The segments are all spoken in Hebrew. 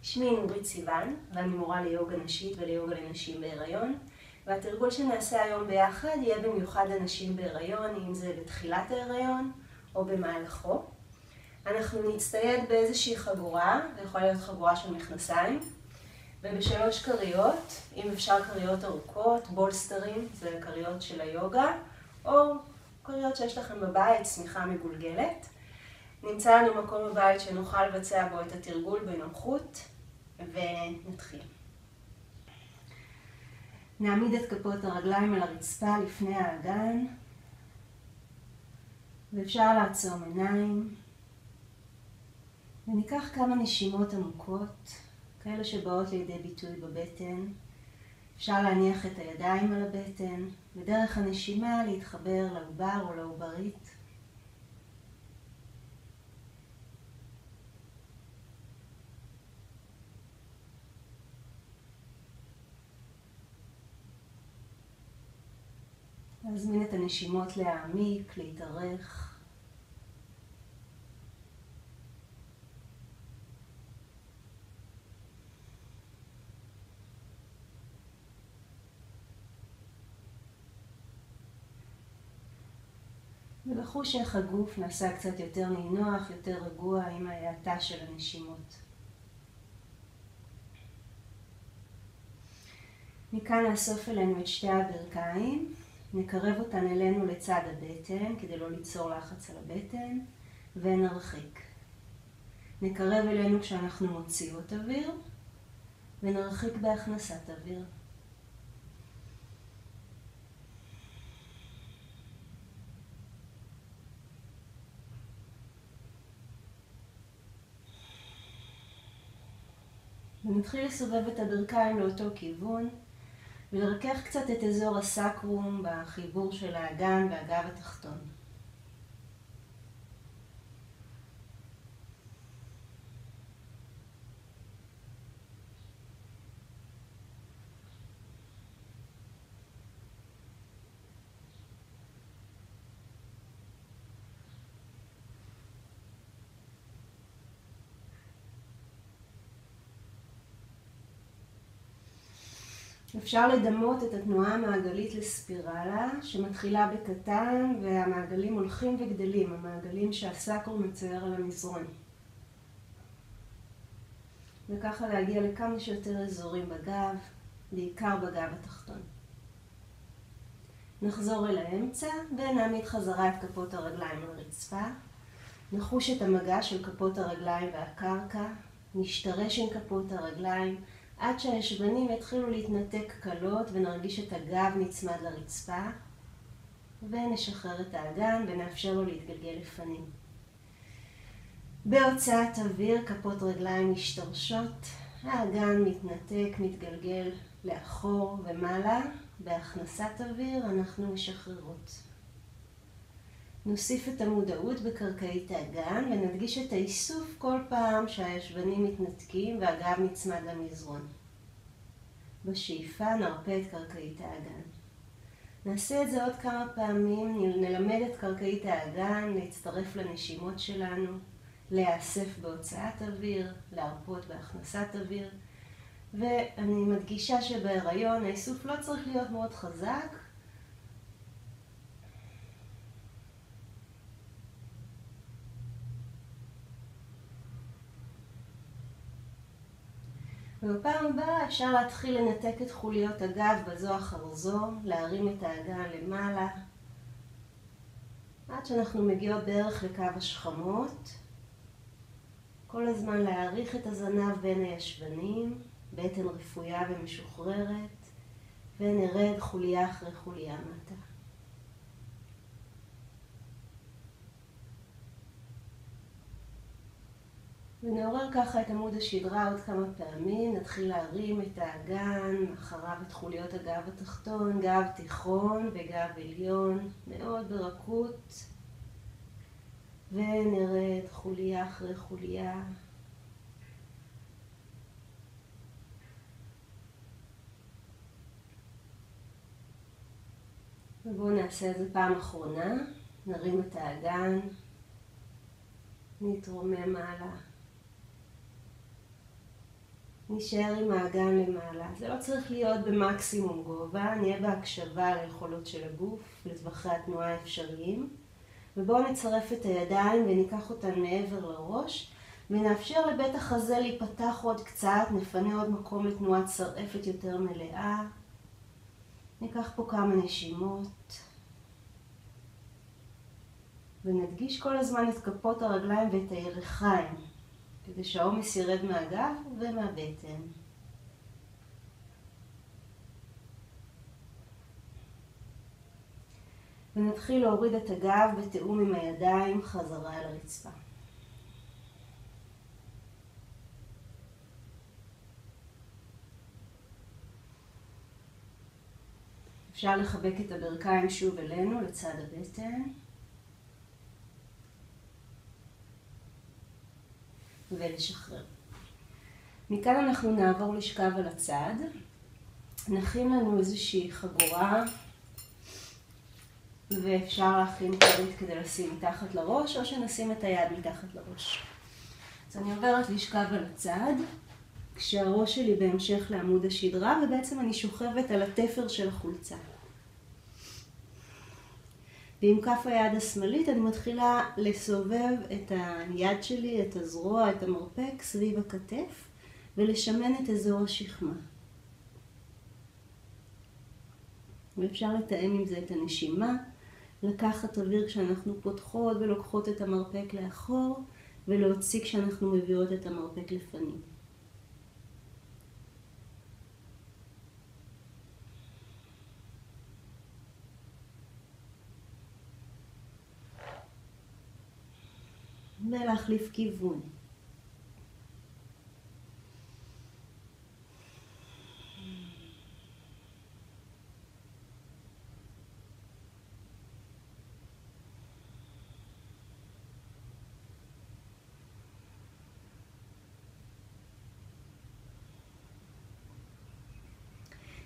שמי נורית סיוון, ואני מורה ליוגה נשית וליוגה לנשים בהיריון. והתרגול שנעשה היום ביחד יהיה במיוחד לנשים בהיריון, אם זה בתחילת ההיריון או במהלכו. אנחנו נצטייד באיזושהי חגורה, זה יכול להיות חגורה של מכנסיים, ובשלוש כריות, אם אפשר כריות ארוכות, בולסטרים, זה כריות של היוגה, או כריות שיש לכם בבית, שמיכה מגולגלת. נמצא לנו מקום בבית שנוכל לבצע בו את התרגול בנוחות, ונתחיל. נעמיד את כפות הרגליים על הרצפה לפני האגן, ואפשר לעצום עיניים, וניקח כמה נשימות עמוקות, כאלה שבאות לידי ביטוי בבטן. אפשר להניח את הידיים על הבטן, ודרך הנשימה להתחבר לעובר או לעוברית. להזמין את הנשימות להעמיק, להתארך. ולחוש איך הגוף נעשה קצת יותר נינוח, יותר רגוע עם ההאטה של הנשימות. מכאן נאסוף אלינו את שתי הברכיים, נקרב אותן אלינו לצד הבטן כדי לא ליצור לחץ על הבטן, ונרחיק. נקרב אלינו כשאנחנו מוציאות אוויר, ונרחיק בהכנסת אוויר. ונתחיל לסובב את הברכיים לאותו כיוון, ולרכך קצת את אזור הסקרום בחיבור של האגן והגב התחתון. אפשר לדמות את התנועה המעגלית לספירלה שמתחילה בקטן והמעגלים הולכים וגדלים, המעגלים שהסקרום מצייר על המזרון. וככה להגיע לכמה שיותר אזורים בגב, בעיקר בגב התחתון. נחזור אל האמצע ונעמיד חזרה את כפות הרגליים על הרצפה. נחוש את המגע של כפות הרגליים והקרקע, נשתרש עם כפות הרגליים, עד שהישבנים יתחילו להתנתק קלות ונרגיש את הגב נצמד לרצפה, ונשחרר את האגן ונאפשר לו להתגלגל לפנים. בהוצאת אוויר כפות רגליים משתרשות, האגן מתנתק, מתגלגל לאחור ומעלה. בהכנסת אוויר אנחנו משחררות. נוסיף את המודעות בקרקעית האגן ונדגיש את האיסוף כל פעם שהישבנים מתנתקים והגב נצמד למזרון. בשאיפה נרפה את קרקעית האגן. נעשה את זה עוד כמה פעמים, נלמד את קרקעית האגן להצטרף לנשימות שלנו, להיאסף בהוצאת אוויר, להרפות בהכנסת אוויר. ואני מדגישה שבהיריון האיסוף לא צריך להיות מאוד חזק, ובפעם הבאה אפשר להתחיל לנתק את חוליות הגב בזו אחר זו, להרים את האגן למעלה, עד שאנחנו מגיעות בערך לקו השכמות. כל הזמן להאריך את הזנב בין הישבנים, בטן רפויה ומשוחררת, ונרד חוליה אחרי חוליה מטה. ונעורר ככה את עמוד השדרה עוד כמה פעמים, נתחיל להרים את האגן, אחריו את חוליות הגב התחתון, גב תיכון וגב עליון, מאוד ברכות, ונרד חוליה אחרי חוליה. ובואו נעשה את זה פעם אחרונה, נרים את האגן, נתרומם מעלה. נשאר עם האגן למעלה. זה לא צריך להיות במקסימום גובה, נהיה בהקשבה ליכולות של הגוף, לטווחי התנועה האפשריים. ובואו נצרף את הידיים וניקח אותן מעבר לראש, ונאפשר לבית החזה להיפתח עוד קצת, נפנה עוד מקום לתנועה צרפת יותר מלאה. ניקח פה כמה נשימות. ונדגיש כל הזמן את כפות הרגליים ואת הירכיים, כדי שהעומס ירד מהגב ומהבטן. ונתחיל להוריד את הגב בתאום עם הידיים חזרה אל הרצפה. אפשר לחבק את הברכיים שוב אלינו לצד הבטן. ולשחרר. מכאן אנחנו נעבור לשכב על הצד. נכין לנו איזושהי חגורה, ואפשר להכין כרית כדי לשים מתחת לראש, או שנשים את היד מתחת לראש. אז אני עוברת לשכב על הצד, כשהראש שלי בהמשך לעמוד השדרה, ובעצם אני שוכבת על התפר של החולצה. ועם כף היד השמאלית אני מתחילה לסובב את היד שלי, את הזרוע, את המרפק סביב הכתף, ולשמן את אזור השכמה. ואפשר לתאם עם זה את הנשימה, לקחת אוויר כשאנחנו פותחות ולוקחות את המרפק לאחור, ולהוציא כשאנחנו מביאות את המרפק לפנים. ולהחליף כיוון.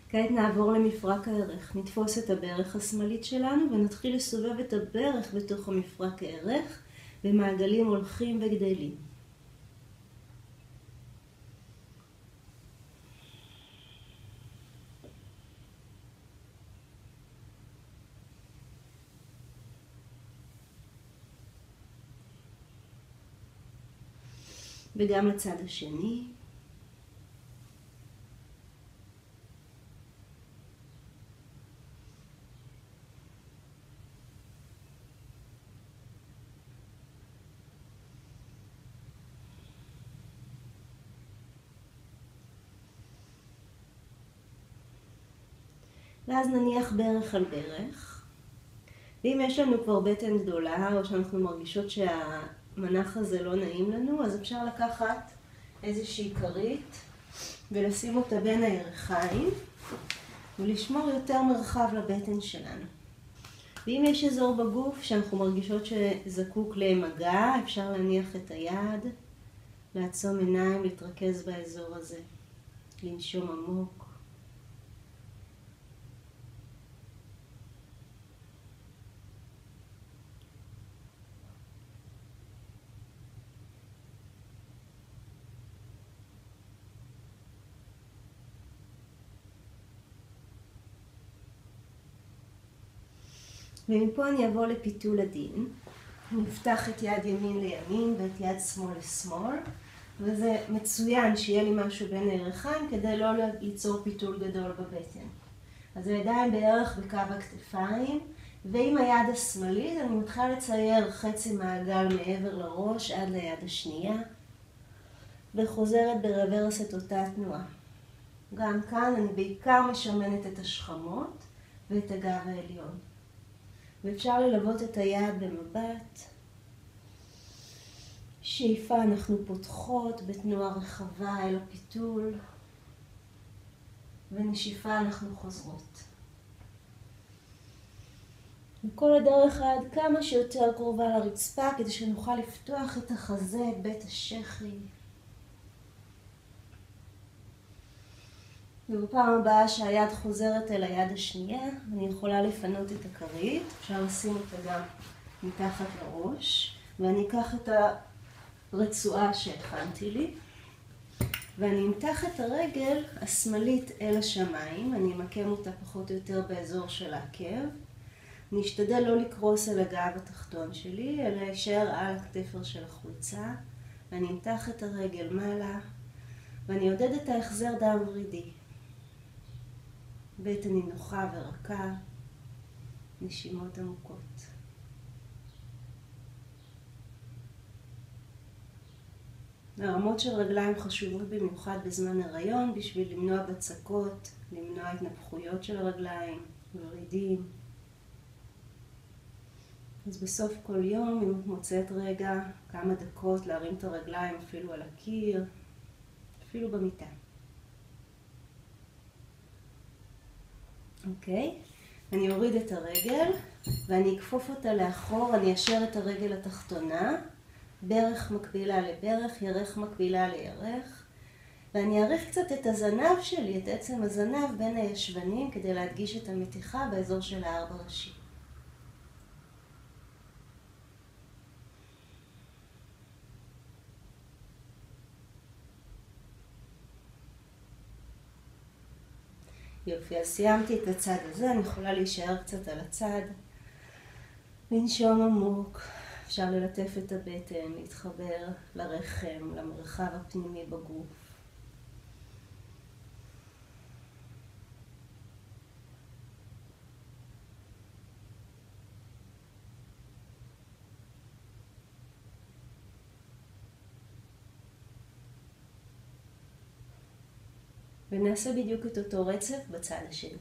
כעת נעבור למפרק הירך. נתפוס את הברך השמאלית שלנו ונתחיל לסובב את הברך בתוך המפרק הירך במעגלים הולכים וגדלים. וגם לצד השני. ואז נניח ברך על ברך. ואם יש לנו כבר בטן גדולה, או שאנחנו מרגישות שהמנח הזה לא נעים לנו, אז אפשר לקחת איזושהי כרית ולשים אותה בין הירכיים, ולשמור יותר מרחב לבטן שלנו. ואם יש אזור בגוף שאנחנו מרגישות שזקוק למגע, אפשר להניח את היד, לעצום עיניים, להתרכז באזור הזה, לנשום עמוק. ומפה אני אבוא לפיתול הדין. נפתח את יד ימין לימין ואת יד שמאל לשמאל, וזה מצוין שיהיה לי משהו בין הירכיים כדי לא ליצור פיתול גדול בבטן. אז הידיים בערך בקו הכתפיים, ועם היד השמאלית אני מתחילה לצייר חצי מעגל מעבר לראש עד ליד השנייה, וחוזרת ברוורס את אותה תנועה. גם כאן אני בעיקר משמנת את השכמות ואת הגב העליון. ואפשר ללוות את היד במבט. שאיפה אנחנו פותחות בתנועה רחבה אל הפיתול, ונשיפה אנחנו חוזרות. וכל הדרך עד כמה שיותר קרובה לרצפה, כדי שנוכל לפתוח את החזה, את בית השכי. ובפעם הבאה שהיד חוזרת אל היד השנייה, אני יכולה לפנות את הכרית, אפשר לשים אותה גם מתחת לראש, ואני אקח את הרצועה שהכנתי לי, ואני אמתח את הרגל השמאלית אל השמיים, אני אמקם אותה פחות או יותר באזור של העקב. אני אשתדל לא לקרוס על הגב התחתון שלי, אלא להישאר על הכתפר של החולצה. ואני אמתח את הרגל מעלה, ואני אעודד את ההחזר דם ורידי. בטן נינוחה ורכה, נשימות עמוקות. הרמות של רגליים חשובות במיוחד בזמן הריון, בשביל למנוע בצקות, למנוע התנפחויות של הרגליים, ורידים. אז בסוף כל יום, אם את מוצאת רגע, כמה דקות להרים את הרגליים אפילו על הקיר, אפילו במיטה. אוקיי? אני אוריד את הרגל ואני אכפוף אותה לאחור, אני אשר את הרגל התחתונה, ברך מקבילה לברך, ירך מקבילה לירך, ואני אעריך קצת את הזנב שלי, את עצם הזנב בין הישבנים, כדי להדגיש את המתיחה באזור של הארבע ראשי. יופי, אז סיימתי את הצד הזה, אני יכולה להישאר קצת על הצד, לנשום עמוק, אפשר ללטף את הבטן, להתחבר לרחם, למרחב הפנימי בגוף. ונעשה בדיוק את אותו רצף בצד השני.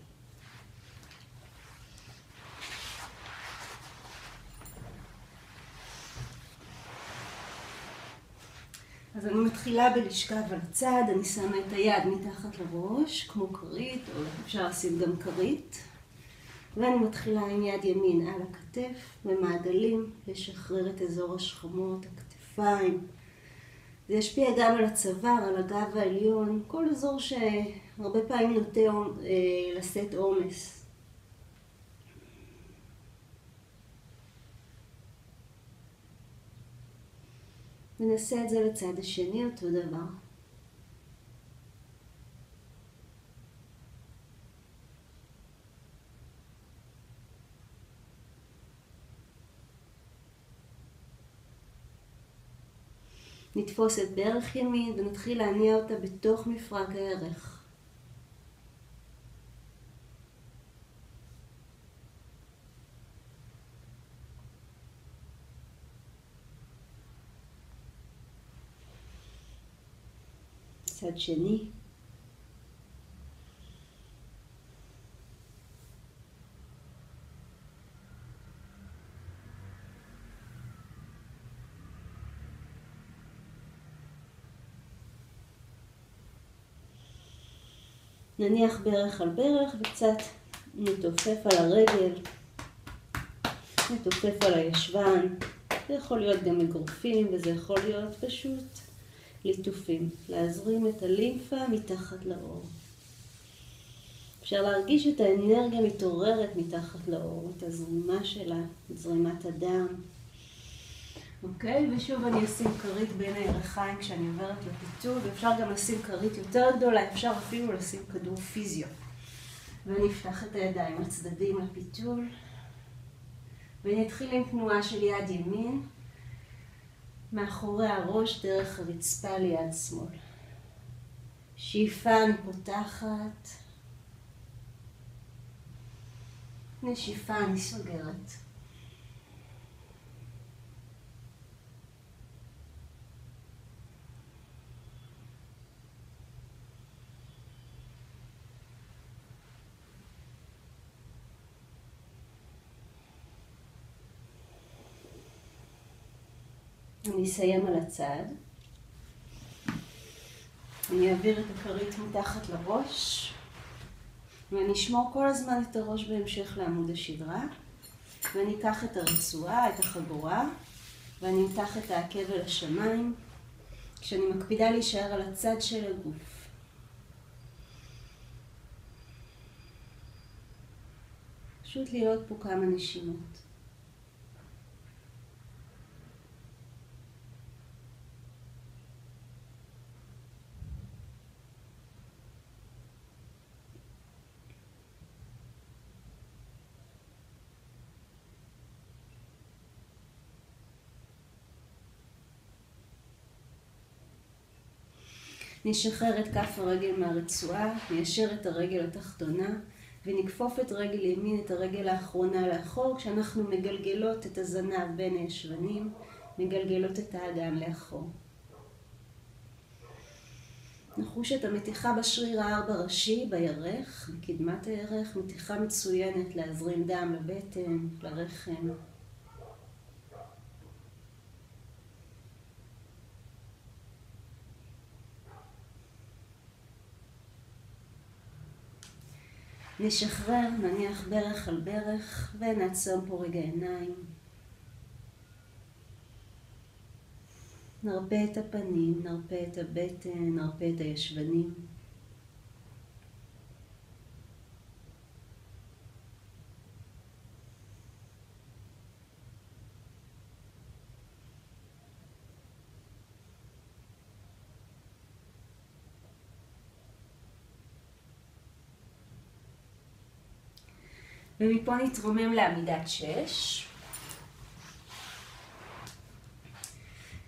אז אני מתחילה בלשכב על הצד, אני שמה את היד מתחת לראש, כמו כרית, או אפשר לשים גם כרית. ואני מתחילה עם יד ימין על הכתף, במעגלים, לשחרר את אזור השכמות, הכתפיים. זה ישפיע גם על הצוואר, על הגב העליון, כל אזור שהרבה פעמים נוטה לשאת עומס. ונעשה את זה לצד השני, אותו דבר. נתפוס את ברך ימין ונתחיל להניע אותה בתוך מפרק הירך. צד שני. נניח ברך על ברך וקצת נתופף על הרגל, נתופף על הישבן. זה יכול להיות גם אגרופים וזה יכול להיות פשוט ליטופים. להזרים את הלימפה מתחת לאור. אפשר להרגיש את האנרגיה מתעוררת מתחת לאור, את הזרימה שלה, את זרימת הדם. אוקיי, ושוב אני אשים כרית בין הירכיים כשאני עוברת לפיתול, ואפשר גם לשים כרית יותר גדולה, אפשר אפילו לשים כדור פיזיו. ואני אפתח את הידיים לצדדים לפיתול, ואני אתחיל עם תנועה של יד ימין, מאחורי הראש דרך הרצפה ליד שמאל. שאיפה אני פותחת, נשיפה אני סוגרת. אני אסיים על הצד. אני אעביר את הכרית מתחת לראש, ואני אשמור כל הזמן את הראש בהמשך לעמוד השדרה, ואני אקח את הרצועה, את החגורה, ואני אמתח את העקב אל השמיים, כשאני מקפידה להישאר על הצד של הגוף. פשוט להיות פה כמה נשימות. נשחרר את כף הרגל מהרצועה, ניישר את הרגל התחתונה, ונכפוף את רגל ימין, את הרגל האחרונה לאחור, כשאנחנו מגלגלות את הזנב בין הישבנים, מגלגלות את האגן לאחור. נחוש את המתיחה בשריר הארבע ראשי, בירך, בקדמת הירך, מתיחה מצוינת להזרים דם לבטן, לרחם. נשחרר, נניח ברך על ברך, ונעצום פה רגע עיניים. נרפה את הפנים, נרפה את הבטן, נרפה את הישבנים. ומפה נתרומם לעמידת 6.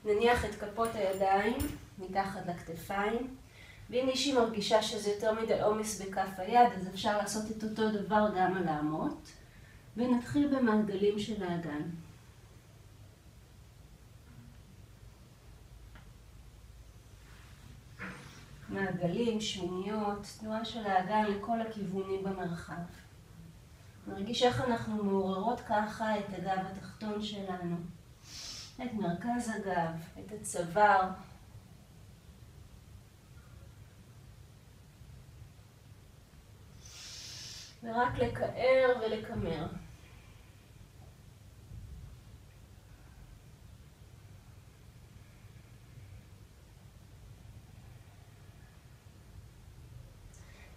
נניח את כפות הידיים מתחת לכתפיים, ואם מישהי מרגישה שזה יותר מדי עומס בכף היד, אז אפשר לעשות את אותו דבר גם על האמות, ונתחיל במעגלים של האגן. מעגלים, שמיניות, תנועה של האגן לכל הכיוונים במרחב. נרגיש איך אנחנו מעוררות ככה את הגב התחתון שלנו, את מרכז הגב, את הצוואר. ורק לקער ולקמר.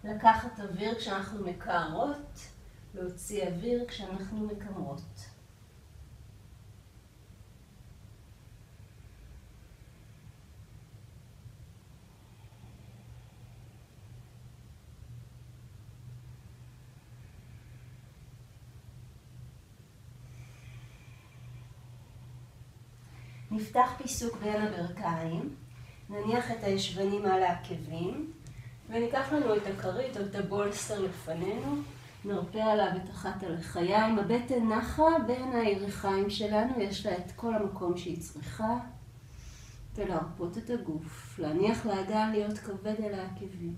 לקחת אוויר כשאנחנו מקערות, להוציא אוויר כשאנחנו מקמרות. נפתח פיסוק בין הברכיים, נניח את הישבנים על העקבים, וניקח לנו את הכרית או את הבולסטר לפנינו, נרפה עליו את אחת הלחיים, הבטן נחה בין הירכיים שלנו, יש לה את כל המקום שהיא צריכה, ולהרפות את הגוף, להניח לאגן להיות כבד על העקבים.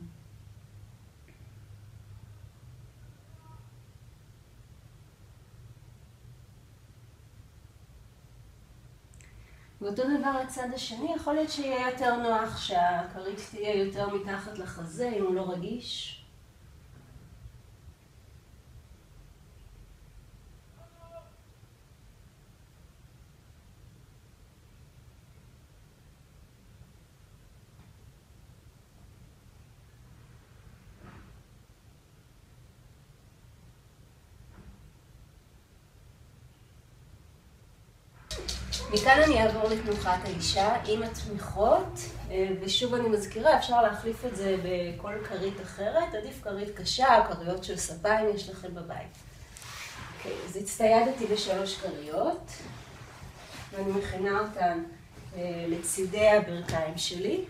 ואותו דבר לצד השני, יכול להיות שיהיה יותר נוח שהכרית תהיה יותר מתחת לחזה, אם הוא לא רגיש. מכאן אני אעבור לתנוחת האישה עם התמיכות, ושוב אני מזכירה, אפשר להחליף את זה בכל כרית אחרת, עדיף כרית קשה או כריות של ספה אם יש לכם בבית. אוקיי, אז הצטיידתי ב3 כריות, ואני מכינה אותן לצידי הברכיים שלי.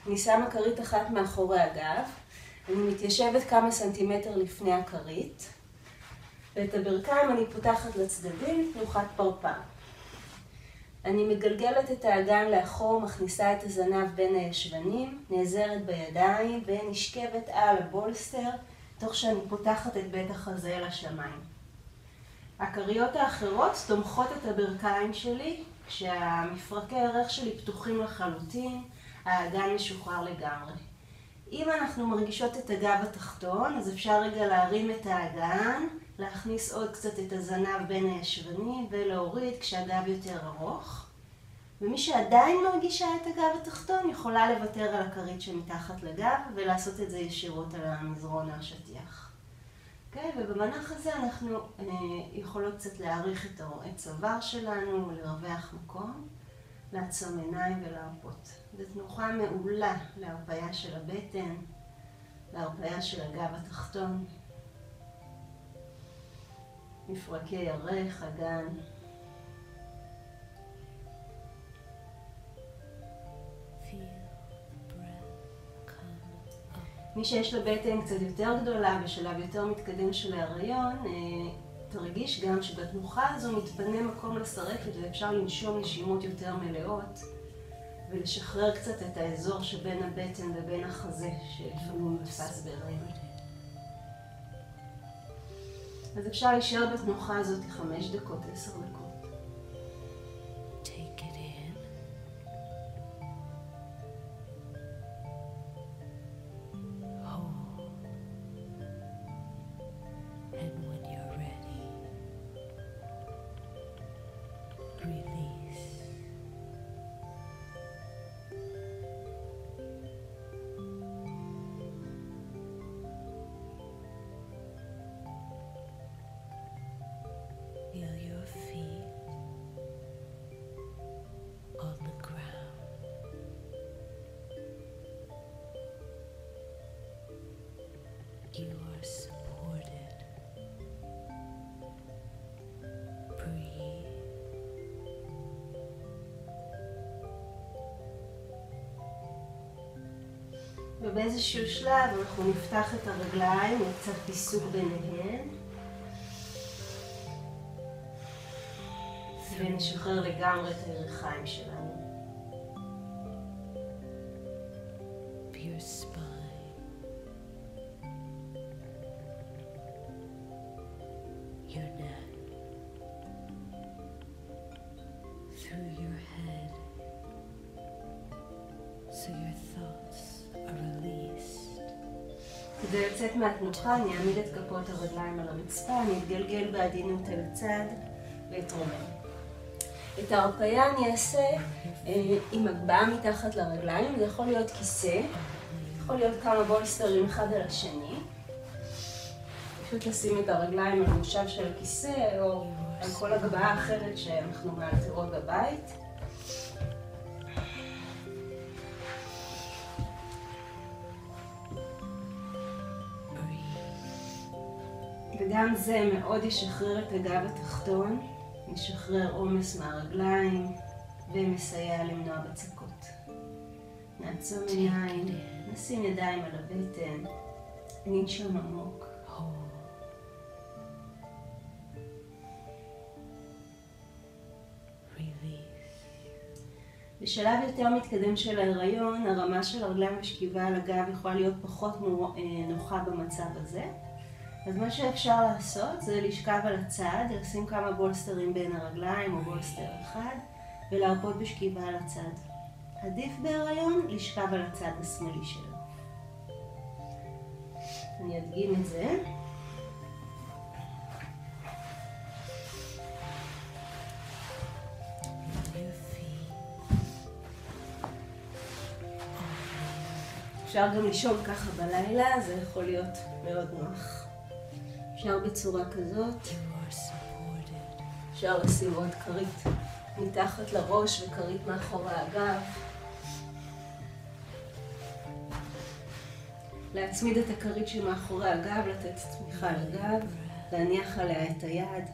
אני שמה כרית אחת מאחורי הגב, אני מתיישבת כמה סנטימטר לפני הכרית, ואת הברכיים אני פותחת לצדדים, תנוחת פרפר. אני מגלגלת את האגן לאחור, מכניסה את הזנב בין הישבנים, נעזרת בידיים ונשכבת על הבולסטר, תוך שאני פותחת את בית החזה אל השמיים. הכריות האחרות תומכות את הברכיים שלי, כשהמפרקי הערך שלי פתוחים לחלוטין, האגן משוחרר לגמרי. אם אנחנו מרגישות את הגב התחתון, אז אפשר רגע להרים את האגן, להכניס עוד קצת את הזנב בין הישבנים ולהוריד כשהגב יותר ארוך. ומי שעדיין מרגישה את הגב התחתון יכולה לוותר על הכרית שמתחת לגב ולעשות את זה ישירות על המזרון השטיח. אוקיי? ובמנח הזה אנחנו יכולות קצת להאריך את הצוואר שלנו, לרווח מקום, לעצום עיניים ולהרפות. זו תנוחה מעולה להרפיה של הבטן, להרפיה של הגב התחתון. מפרקי ירך, אגן. מי שיש לו בטן קצת יותר גדולה, בשלב יותר מתקדם של ההיריון, תרגיש גם שבתנוחה הזו מתפנה מקום לשרפת ואפשר לנשום נשימות יותר מלאות ולשחרר קצת את האזור שבין הבטן ובין החזה שלפעמים נתפס בהיריון. אז אפשר להישאר בתנוחה הזאת 5 דקות, 10 דקות. Take it in. Hold. And when you're ready, release. Feel your feet on the ground. You are supported. Breathe. ובאיזשהו שלב אנחנו נפתח את הרגליים וקצת פיסוק ביניהן ונשחרר לגמרי את הירכיים שלנו. Your spine. Your neck. Through your head. So your thoughts are released. כדי לצאת מהתנוחה אני אעמיד את כפות הרגליים על הרצפה, אני אתגלגל בעדינות אל הצד ואתרומם. את ההרפאיה אני אעשה עם הגבהה מתחת לרגליים, זה יכול להיות כיסא, יכול להיות כמה בולסטרים אחד על השני. פשוט לשים את הרגליים על המושב של הכיסא או על כל הגבהה האחרת שאנחנו מאלתרות בבית. וגם זה מאוד ישחרר את הגב התחתון, משחרר עומס מהרגליים ומסייע למנוע בצקות. נעצום עיניים, נשים ידיים על הבטן, ננשום עמוק. בשלב יותר מתקדם של ההיריון, הרמה של הרגליים ושכיבה על הגב יכולה להיות פחות נוחה במצב הזה. אז מה שאפשר לעשות זה לשכב על הצד, לשים כמה בולסטרים בין הרגליים או בולסטר אחד ולהרפות בשכיבה על הצד. עדיף בהיריון לשכב על הצד השמאלי שלו. אני אדגים את זה. אפשר גם לישון ככה בלילה, זה יכול להיות מאוד נוח. אפשר בצורה כזאת. אפשר לשים עוד כרית מתחת לראש וכרית מאחורי הגב. להצמיד את הכרית שמאחורי הגב, לתת תמיכה לגב, להניח עליה את היד,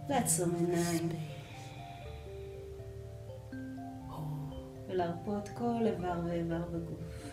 לעצום עיניים ולהרפות כל איבר ואיבר בגוף.